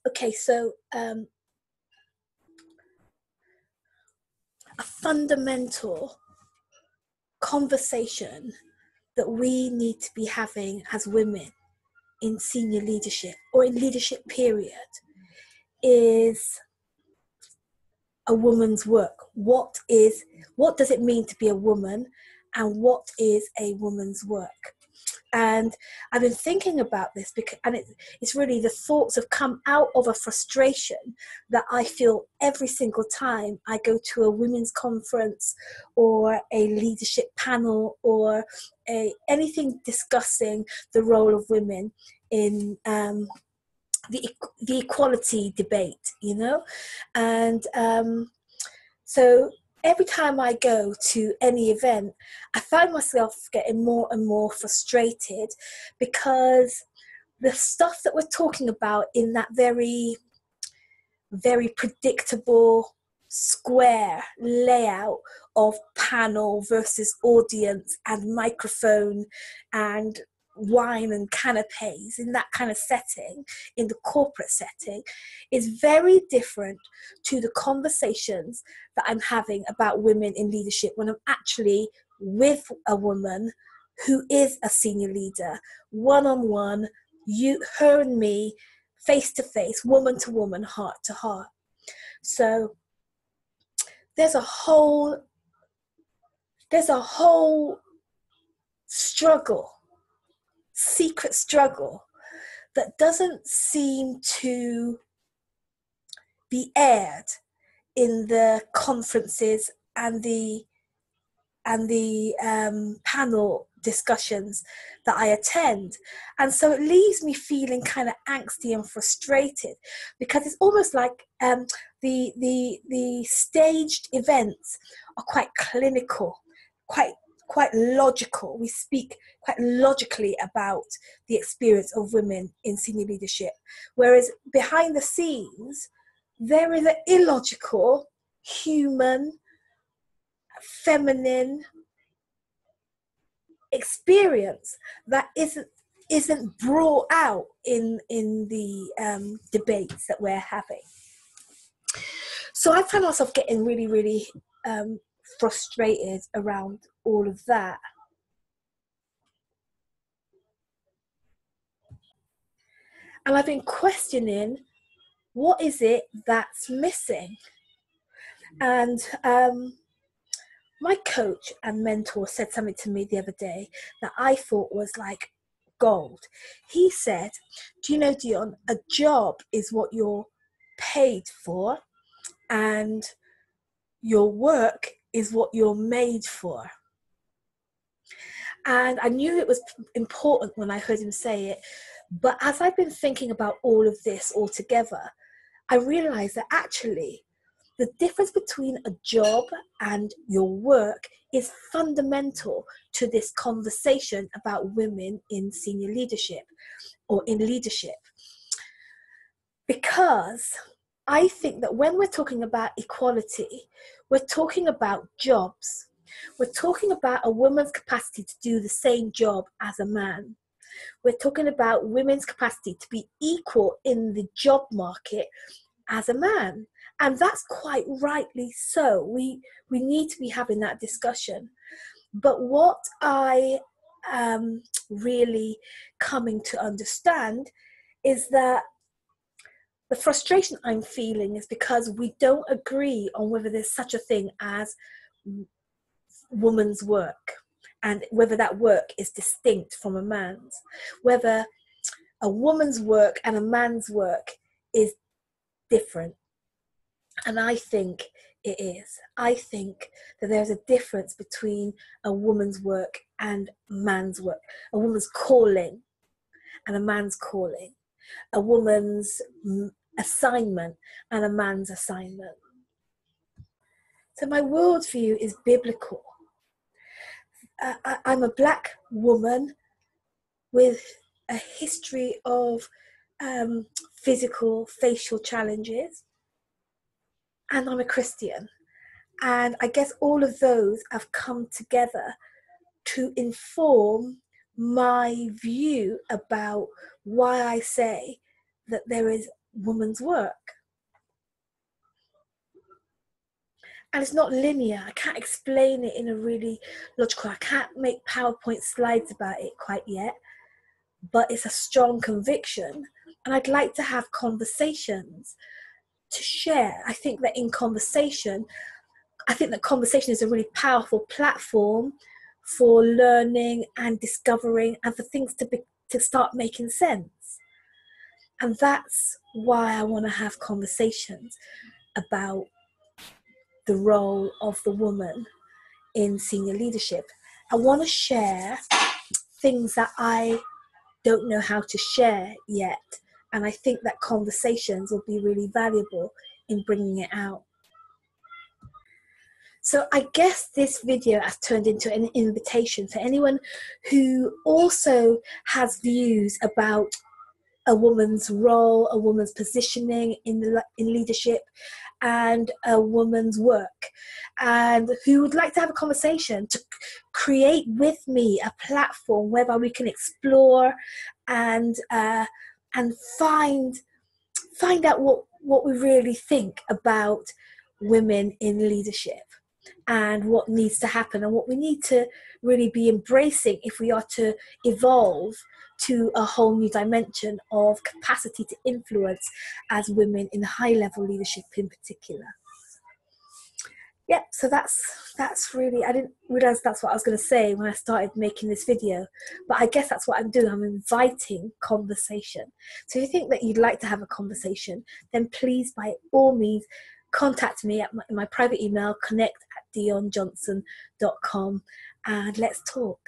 Okay, so a fundamental conversation that we need to be having as women in senior leadership or in leadership period is a woman's work. What does it mean to be a woman, and what is a woman's work? And I've been thinking about this because, and it's really, the thoughts have come out of a frustration that I feel every single time I go to a women's conference or a leadership panel or anything discussing the role of women in the equality debate, you know? And so every time I go to any event, I find myself getting more and more frustrated because the stuff that we're talking about in that very, very predictable square layout of panel versus audience and microphone and wine and canapes, in that kind of setting, in the corporate setting, is very different to the conversations that I'm having about women in leadership when I'm actually with a woman who is a senior leader, one-on-one, her and me, face to face, woman to woman, heart to heart. So there's a whole struggle, secret struggle, that doesn't seem to be aired in the conferences and the panel discussions that I attend. And so it leaves me feeling kind of angsty and frustrated, because it's almost like the staged events are quite clinical, quite logical. We speak quite logically about the experience of women in senior leadership, whereas behind the scenes there is an illogical, human, feminine experience that isn't brought out in the debates that we're having. So I find myself getting really, really frustrated around all of that. And I've been questioning, what is it that's missing? And my coach and mentor said something to me the other day that I thought was like gold. He said, do you know, Dion, a job is what you're paid for, and your work is what you're made for. And I knew it was important when I heard him say it, but as I've been thinking about all of this all together, I realized that actually the difference between a job and your work is fundamental to this conversation about women in senior leadership or in leadership. Because I think that when we're talking about equality, we're talking about jobs. We're talking about a woman's capacity to do the same job as a man. We're talking about women's capacity to be equal in the job market as a man. And that's quite rightly so. We need to be having that discussion. But what I am really coming to understand is that the frustration I'm feeling is because we don't agree on whether there's such a thing as woman's work, and whether that work is distinct from a man's, whether a woman's work and a man's work is different. And I think it is. I think that there's a difference between a woman's work and man's work, a woman's calling and a man's calling, a woman's assignment and a man's assignment. So my worldview is biblical. I'm a Black woman with a history of physical, facial challenges, and I'm a Christian. And I guess all of those have come together to inform my view about why I say that there is women's work. And it's not linear. I can't explain it in a really logical, I can't make PowerPoint slides about it quite yet, but it's a strong conviction. And I'd like to have conversations to share. I think that conversation is a really powerful platform for learning and discovering and for things to start making sense. And that's why I want to have conversations about the role of the woman in senior leadership. I want to share things that I don't know how to share yet. And I think that conversations will be really valuable in bringing it out. So I guess this video has turned into an invitation for anyone who also has views about a woman's role, a woman's positioning in leadership, and a woman's work, and who would like to have a conversation to create with me a platform whereby we can explore and find out what we really think about women in leadership and what needs to happen and what we need to really be embracing if we are to evolve to a whole new dimension of capacity to influence as women in high-level leadership in particular. Yeah, so that's really, I didn't realize that's what I was going to say when I started making this video, but I guess that's what I'm doing. I'm inviting conversation. So if you think that you'd like to have a conversation, then please, by all means, contact me at my private email, connect@dionjohnson.com, and let's talk.